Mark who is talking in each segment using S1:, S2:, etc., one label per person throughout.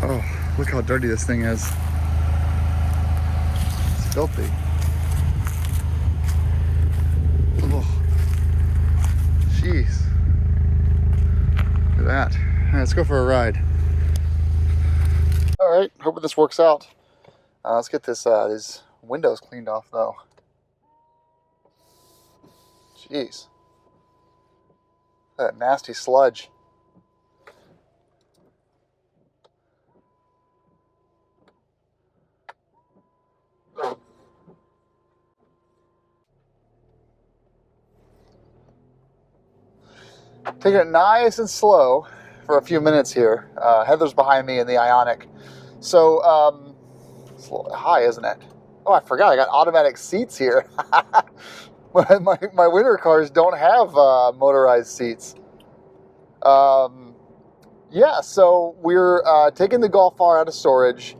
S1: Oh, look how dirty this thing is. It's filthy. Oh, jeez. Look at that. All right, let's go for a ride. All right, hoping this works out. Let's get these windows cleaned off though. Jeez. That nasty sludge. Taking it nice and slow for a few minutes here. Heather's behind me in the Ioniq. So, it's a little high, isn't it? Oh, I forgot. I got automatic seats here. my winter cars don't have motorized seats. Yeah, so we're taking the Golf R out of storage.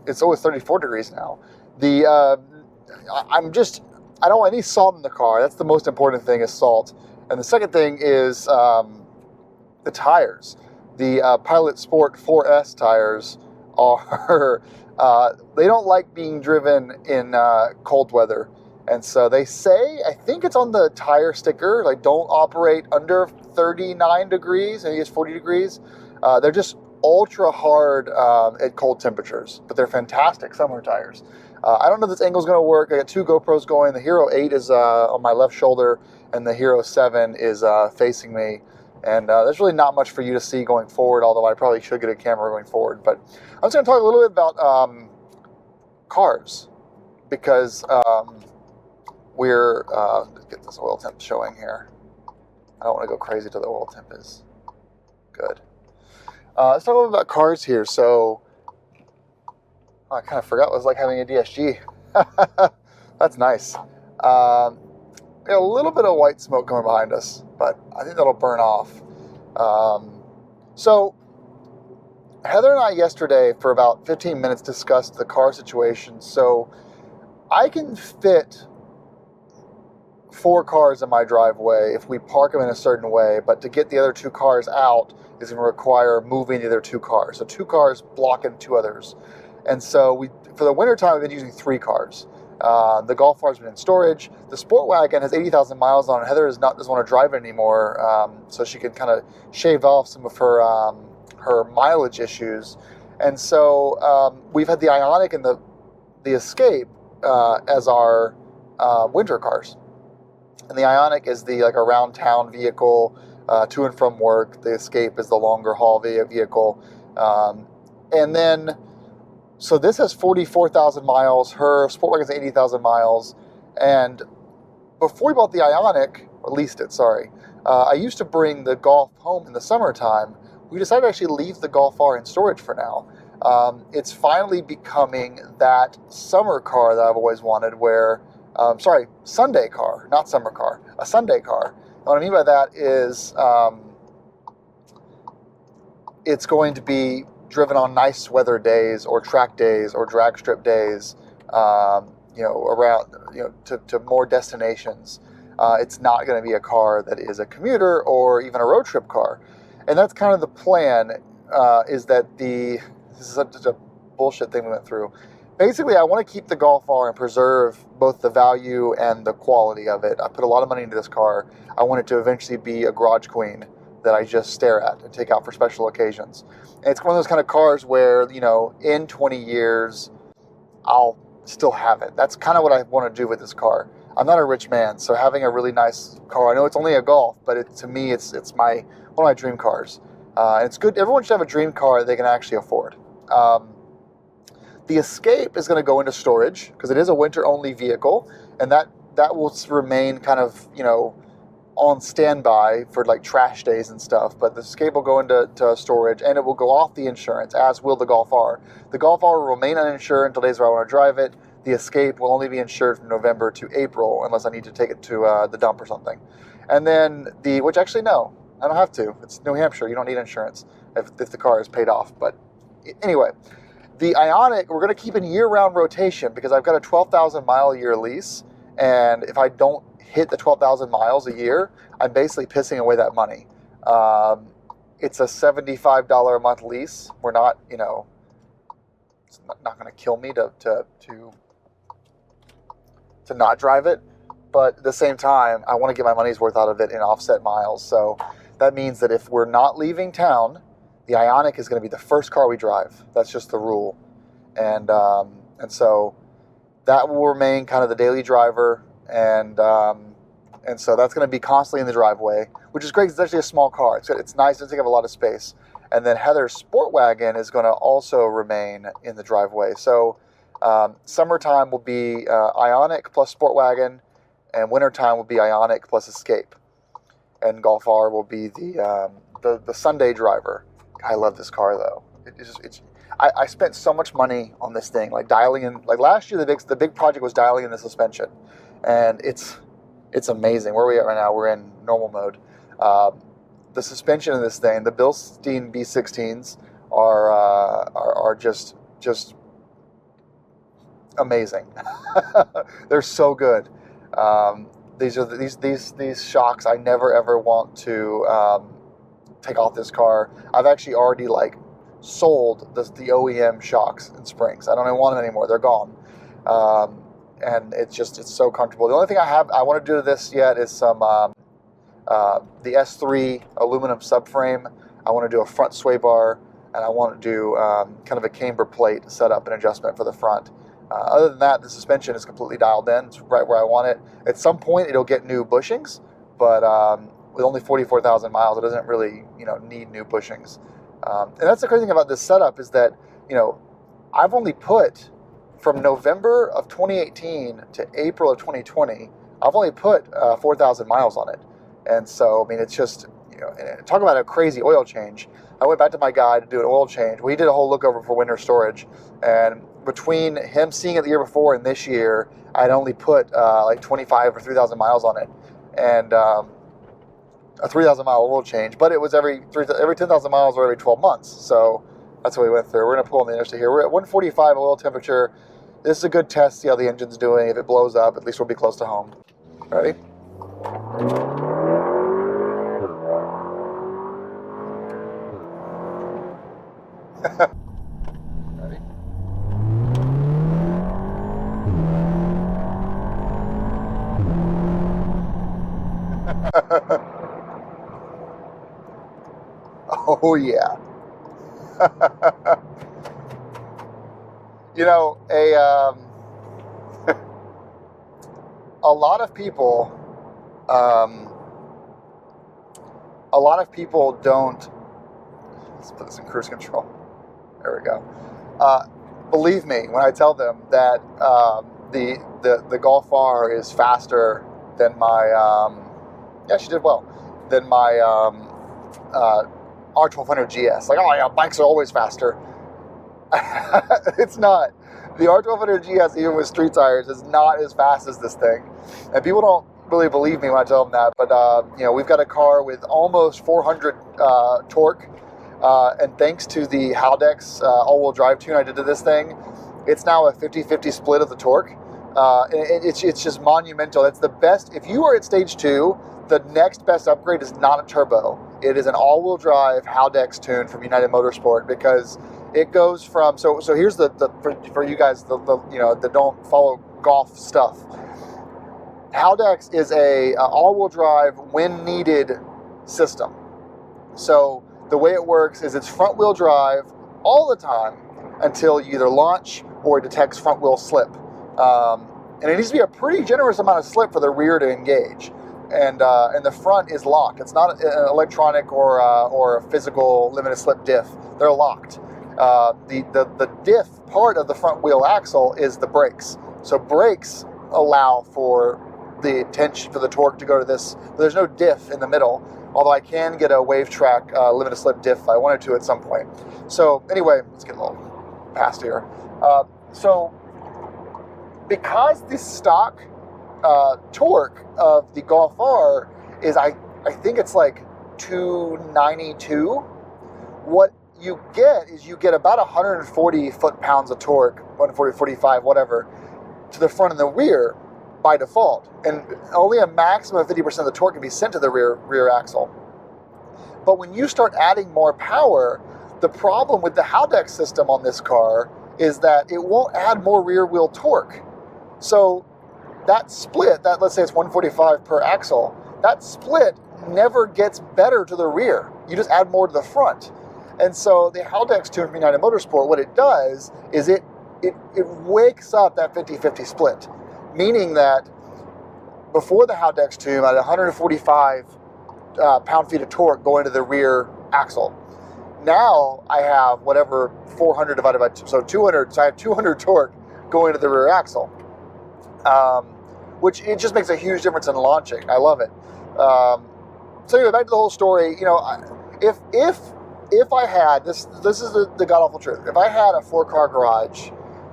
S1: It's always 34 degrees now. I don't want any salt in the car. That's the most important thing, is salt. And the second thing is the tires. The Pilot Sport 4S tires are, they don't like being driven in cold weather. And so they say, I think it's on the tire sticker, like don't operate under 39 degrees, I think it's 40 degrees. They're just ultra hard at cold temperatures, but they're fantastic summer tires. I don't know if this angle's gonna work. I got two GoPros going. The Hero 8 is on my left shoulder, and the Hero 7 is facing me. And there's really not much for you to see going forward, although I probably should get a camera going forward. But I'm just gonna talk a little bit about cars, because we're, let's get this oil temp showing here. I don't want to go crazy till the oil temp is good. Let's talk a little about cars here. So, I kind of forgot what it was like having a DSG. That's nice. Got a little bit of white smoke coming behind us, but I think that'll burn off. So, Heather and I yesterday for about 15 minutes discussed the car situation. So, I can fit 4 cars in my driveway if we park them in a certain way, but to get the other 2 cars out is going to require moving the other 2 cars. So 2 cars blocking 2 others. And so for the winter time, we've been using 3 cars. The Golf R has been in storage. The Sport Wagon has 80,000 miles on it. Heather doesn't want to drive it anymore, so she can kind of shave off some of her mileage issues. And so we've had the Ioniq and the Escape as our winter cars. And the Ioniq is the around town vehicle, to and from work. The Escape is the longer haul vehicle. And then, so this has 44,000 miles. Her Sport Wagon's 80,000 miles. And before we bought the Ioniq, or leased it, sorry, I used to bring the Golf home in the summertime. We decided to actually leave the Golf R in storage for now. It's finally becoming that summer car that I've always wanted, where Sunday car, not summer car, a Sunday car. And what I mean by that is it's going to be driven on nice weather days or track days or drag strip days, around, to more destinations. It's not going to be a car that is a commuter or even a road trip car. And that's kind of the plan, is that this is such a bullshit thing we went through. Basically, I want to keep the Golf R and preserve both the value and the quality of it. I put a lot of money into this car. I want it to eventually be a garage queen that I just stare at and take out for special occasions. And it's one of those kind of cars where, in 20 years, I'll still have it. That's kind of what I want to do with this car. I'm not a rich man, so having a really nice car, I know it's only a Golf, but to me, it's one of my dream cars. And it's good. Everyone should have a dream car that they can actually afford. The Escape is going to go into storage because it is a winter-only vehicle, and that will remain kind of, on standby for trash days and stuff. But the Escape will go into storage, and it will go off the insurance, as will the Golf R. The Golf R will remain uninsured until days where I want to drive it. The Escape will only be insured from November to April, unless I need to take it to the dump or something. And then which actually, no, I don't have to. It's New Hampshire. You don't need insurance if the car is paid off. But anyway, the Ioniq, we're going to keep in year-round rotation because I've got a 12,000 mile a year lease. And if I don't hit the 12,000 miles a year, I'm basically pissing away that money. it's a $75 a month lease. We're not, it's not going to kill me to not drive it. But at the same time, I want to get my money's worth out of it in offset miles. So that means that if we're not leaving town, the Ioniq is going to be the first car we drive. That's just the rule. And so that will remain kind of the daily driver. And so that's going to be constantly in the driveway, which is great because it's actually a small car. It's nice. It doesn't take up a lot of space. And then Heather's Sport Wagon is going to also remain in the driveway. So summertime will be Ioniq plus Sport Wagon, and wintertime will be Ioniq plus Escape. And Golf R will be the Sunday driver. I love this car though. I spent so much money on this thing, like dialing in. Like last year, the big project was dialing in the suspension, and it's amazing. Where are we at right now? We're in normal mode. The suspension of this thing, the Bilstein B16s are just amazing. They're so good. These shocks I never ever want to take off this car. I've actually already sold the OEM shocks and springs. I don't even want them anymore. They're gone. And it's so comfortable. The only thing I want to do to this yet is some the S3 aluminum subframe. I want to do a front sway bar, and I want to do kind of a camber plate setup and adjustment for the front. Other than that, the suspension is completely dialed in. It's right where I want it. At some point, it'll get new bushings, but with only 44,000 miles, it doesn't really need new bushings. And that's the crazy thing about this setup is that I've only put from November of 2018 to April of 2020, I've only put 4,000 miles on it. And so, I mean, it's just, talk about a crazy oil change. I went back to my guy to do an oil change. We did a whole lookover for winter storage. And between him seeing it the year before and this year, I'd only put 25 or 3,000 miles on it. And a 3,000 mile oil change, but it was every 10,000 miles or every 12 months. So that's what we went through. We're going to pull on the interstate here. We're at 145 oil temperature. This is a good test, see how the engine's doing. If it blows up, at least we'll be close to home. Ready? Ready? Oh yeah. A lot of people don't. Let's put this in cruise control. There we go. Believe me when I tell them that the Golf R is faster than my. Yeah, she did well. Than my R1200 GS. Oh yeah, bikes are always faster. It's not. The R1200 GS, even with street tires, is not as fast as this thing. And people don't really believe me when I tell them that. But, we've got a car with almost 400 torque. And thanks to the Haldex all-wheel drive tune I did to this thing, it's now a 50-50 split of the torque. It's just monumental. It's the best. If you are at stage 2, the next best upgrade is not a turbo. It is an all-wheel drive Haldex tune from United Motorsport, because it goes from, so here's for you guys that don't follow golf stuff. Haldex is a all-wheel drive when needed system. So the way it works is it's front wheel drive all the time until you either launch or it detects front wheel slip. And it needs to be a pretty generous amount of slip for the rear to engage. And the front is locked. It's not an electronic or a physical limited slip diff. They're locked. The diff part of the front wheel axle is the brakes. So brakes allow for the tension for the torque to go to this. But there's no diff in the middle. Although I can get a wave track limited slip diff if I wanted to at some point. So anyway, let's get a little past here. So because the stock torque of the Golf R is, I think it's 292. What you get is you get about 140 foot-pounds of torque, 140, 45, whatever, to the front and the rear by default. And only a maximum of 50% of the torque can be sent to the rear axle. But when you start adding more power, the problem with the Haldex system on this car is that it won't add more rear wheel torque. So that split, that let's say it's 145 per axle, that split never gets better to the rear. You just add more to the front. And so the Haldex 290 Motorsport, what it does is it wakes up that 50-50 split, meaning that before the Haldex tube, I had 145 pound-feet of torque going to the rear axle. Now I have whatever 400 divided by 2, so 200. So I have 200 torque going to the rear axle, which it just makes a huge difference in launching. I love it. So anyway, back to the whole story. You know, if I had this is the god awful truth. If I had a 4-car garage,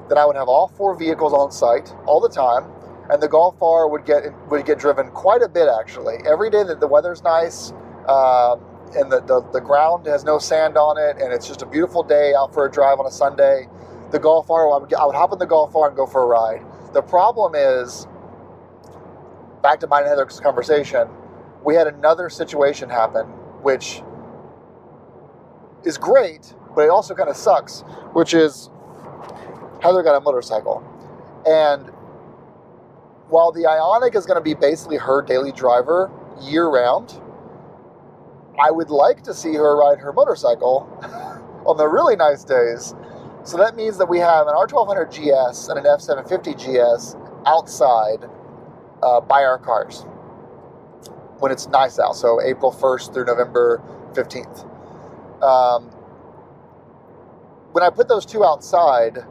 S1: then I would have all 4 vehicles on site all the time, and the Golf R would get driven quite a bit actually. Every day that the weather's nice, and the ground has no sand on it, and it's just a beautiful day out for a drive on a Sunday, the Golf R, I would hop in the Golf R and go for a ride. The problem is, back to mine and Heather's conversation, we had another situation happen, which is great, but it also kind of sucks, which is Heather got a motorcycle. And while the Ioniq is going to be basically her daily driver year-round, I would like to see her ride her motorcycle on the really nice days. So that means that we have an R1200 GS and an F750 GS outside by our cars when it's nice out. So April 1st through November 15th. When I put those two outside,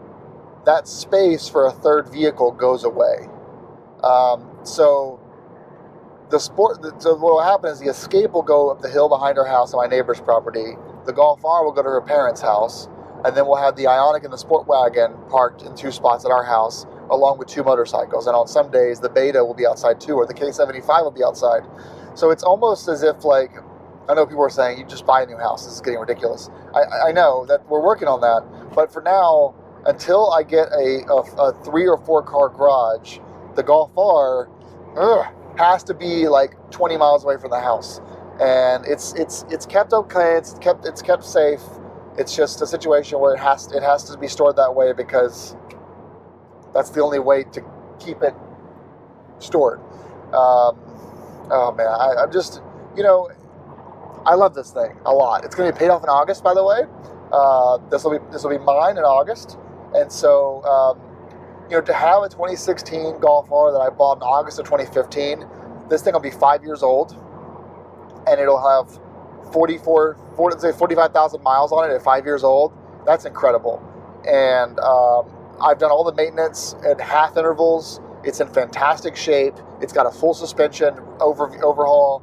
S1: that space for a third vehicle goes away. So what will happen is the Escape will go up the hill behind our house on my neighbor's property. The Golf R will go to her parents' house, and then we'll have the Ioniq and the Sport Wagon parked in 2 spots at our house, along with 2 motorcycles. And on some days, the Beta will be outside too, or the K75 will be outside. So it's almost as if, like, I know people are saying, you just buy a new house. This is getting ridiculous. I know that we're working on that, but for now, until I get a 3 or 4 car garage, the Golf R has to be like 20 miles away from the house, and it's kept okay. It's kept safe. It's just a situation where it has to be stored that way because that's the only way to keep it stored. Oh man, I'm just, you know, I love this thing a lot. It's going to be paid off in August, by the way. This will be mine in August, and so. You know, to have a 2016 Golf R that I bought in August of 2015, this thing will be 5 years old, and it'll have 45,000 miles on it at 5 years old. That's incredible. And I've done all the maintenance at half intervals. It's in fantastic shape. It's got a full suspension overhaul,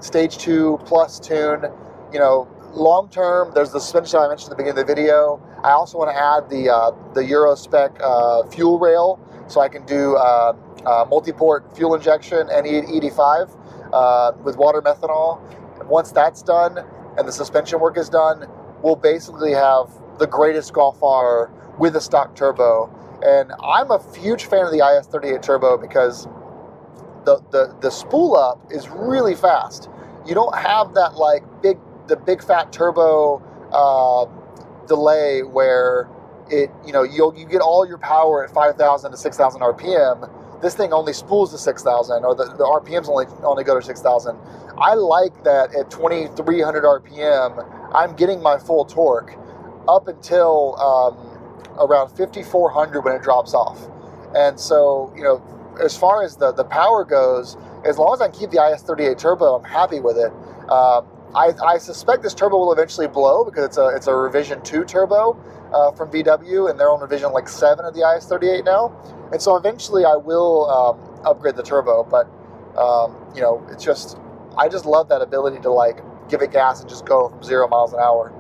S1: stage 2 plus tune. You know, long term, there's the suspension I mentioned at the beginning of the video. I also want to add the Euro spec fuel rail, so I can do multi-port fuel injection and E85 with water methanol. And once that's done and the suspension work is done, we'll basically have the greatest Golf R with a stock turbo. And I'm a huge fan of the IS38 turbo because the spool up is really fast. You don't have that like the big fat turbo delay where you get all your power at 5,000 to 6,000 RPM. This thing only spools to 6,000, or the RPMs only go to 6,000. I like that at 2,300 RPM, I'm getting my full torque up until around 5,400 when it drops off. And so, you know, as far as the power goes, as long as I can keep the IS38 turbo, I'm happy with it. I suspect this turbo will eventually blow because it's a revision 2 turbo from VW, and they're on revision like 7 of the IS38 now. And so eventually I will upgrade the turbo, but you know, I just love that ability to like give it gas and just go from 0 miles an hour.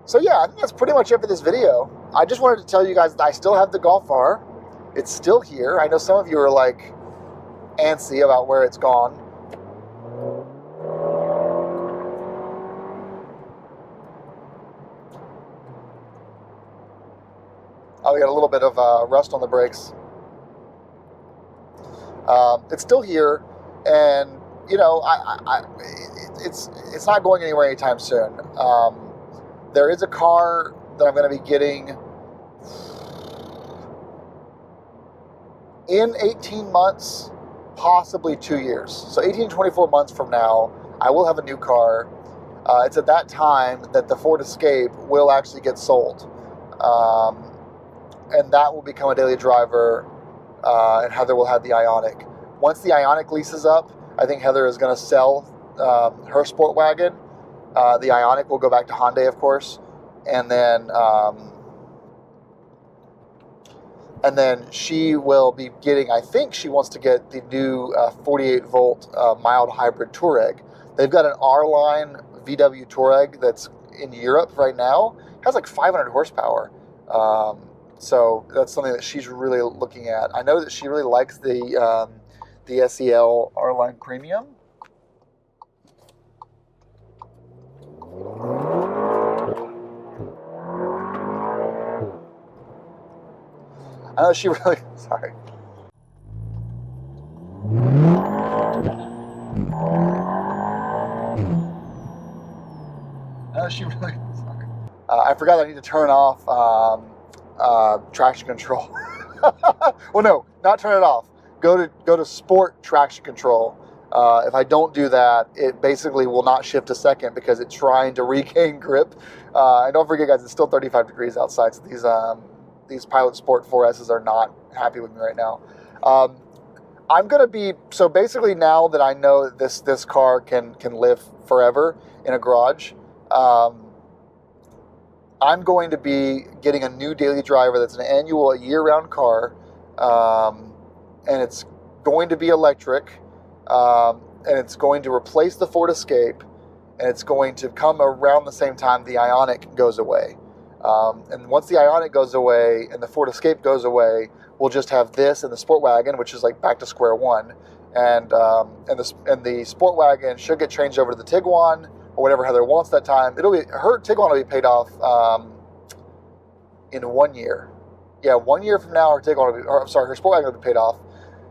S1: So yeah, I think that's pretty much it for this video. I just wanted to tell you guys that I still have the Golf R. It's still here. I know some of you are like antsy about where it's gone. Oh, we got a little bit of rust on the brakes. It's still here, and you know, it's not going anywhere anytime soon. There is a car that I'm going to be getting in 18 months, possibly 2 years. So 18 to 24 months from now, I will have a new car. It's at that time that the Ford Escape will actually get sold. And that will become a daily driver, and Heather will have the Ioniq. Once the Ioniq lease is up, I think Heather is going to sell her sport wagon. The Ioniq will go back to Hyundai, of course, and then she will be getting, I think she wants to get the new 48-volt mild hybrid Touareg. They've got an R-Line VW Touareg that's in Europe right now. It has like 500 horsepower. So that's something that she's really looking at. I know that she really likes the SEL R-Line Premium. I know she really, sorry. I know she really, sorry. I forgot I need to turn off traction control. Well, no, not turn it off. Go to sport traction control. If I don't do that, it basically will not shift a second because it's trying to regain grip. And don't forget, guys, it's still 35 degrees outside, so these Pilot Sport 4S's are not happy with me right now. I'm going to be, so basically now that I know that this car can live forever in a garage, I'm going to be getting a new daily driver that's an annual, year-round car, and it's going to be electric, and it's going to replace the Ford Escape, and it's going to come around the same time the Ioniq goes away. And once the Ioniq goes away and the Ford Escape goes away, we'll just have this and the Sport Wagon, which is like back to square one. And the Sport Wagon should get changed over to the Tiguan or whatever Heather wants that time. Her Tiguan will be paid off in 1 year. Yeah, 1 year from now, her Sport Wagon will be paid off.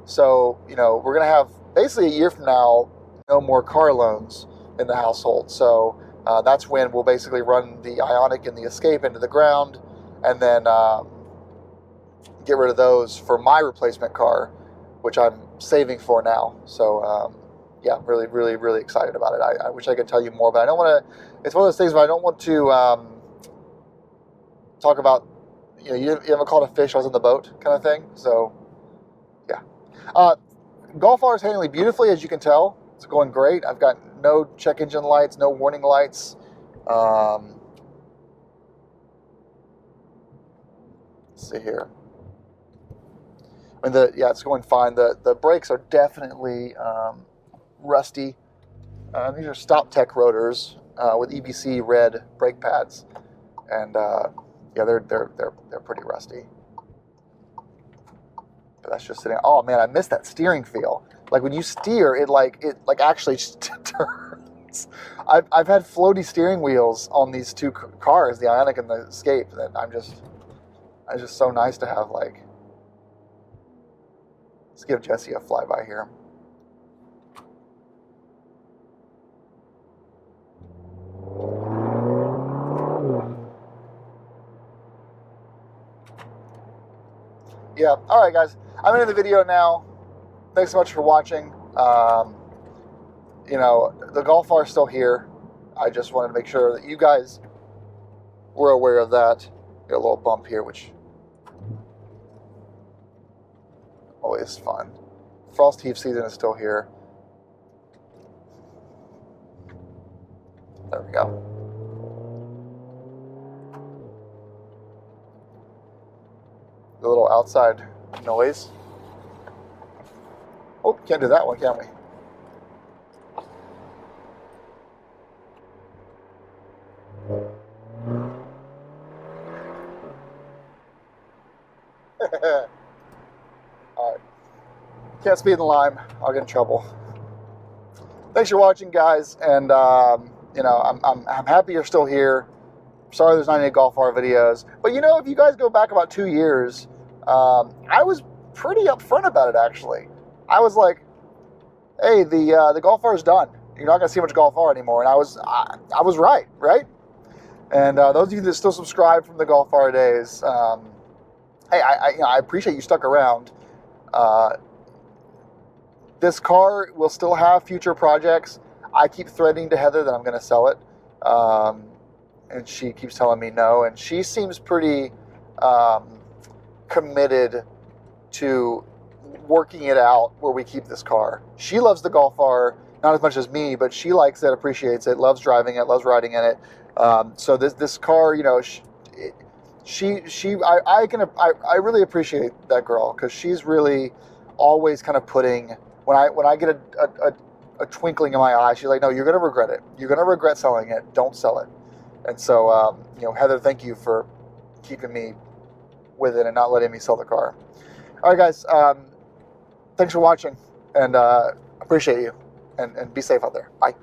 S1: So, you know, we're gonna have basically a year from now, no more car loans in the household. So that's when we'll basically run the Ioniq and the Escape into the ground, and then get rid of those for my replacement car, which I'm saving for now. So yeah, I'm really, really, really excited about it. I wish I could tell you more, but I don't want to. It's one of those things where I don't want to talk about. You know, you haven't caught a fish, I was in the boat kind of thing. So yeah, Golf R is handling beautifully, as you can tell. It's going great. I've got no check engine lights, no warning lights. Let's see here. I mean, it's going fine. The brakes are definitely rusty. These are Stop Tech rotors with EBC red brake pads, and yeah, they're pretty rusty. But that's just sitting. Oh man, I missed that steering feel. Like when you steer, it actually turns. I've had floaty steering wheels on these two cars, the Ioniq and the Escape, that it's just so nice to have. Like, let's give Jesse a flyby here. Yeah, all right, guys. I'm in the video now. Thanks so much for watching. You know, the Golf R is still here. I just wanted to make sure that you guys were aware of that. Got a little bump here, which always fun. Frost heave season is still here. There we go. The little outside noise. Oh, can't do that one, can we? All right. Can't speed in the lime. I'll get in trouble. Thanks for watching, guys, and you know, I'm happy you're still here. Sorry there's not any Golf R videos, but you know, if you guys go back about 2 years, I was pretty upfront about it, actually. I was like, hey, the Golf R is done. You're not going to see much Golf R anymore. And I was right? And those of you that still subscribe from the Golf R days, hey, I appreciate you stuck around. This car will still have future projects. I keep threatening to Heather that I'm going to sell it. And she keeps telling me no. And she seems pretty committed to working it out where we keep this car. She loves the Golf R, not as much as me, but she likes it, appreciates it, loves driving it, loves riding in it. So this car, you know, I really appreciate that girl, because she's really always kind of putting, when I get a twinkling in my eye, she's like, no, you're going to regret it. You're going to regret selling it. Don't sell it. And so, you know, Heather, thank you for keeping me with it and not letting me sell the car. All right, guys. Thanks for watching, and appreciate you. And be safe out there. Bye.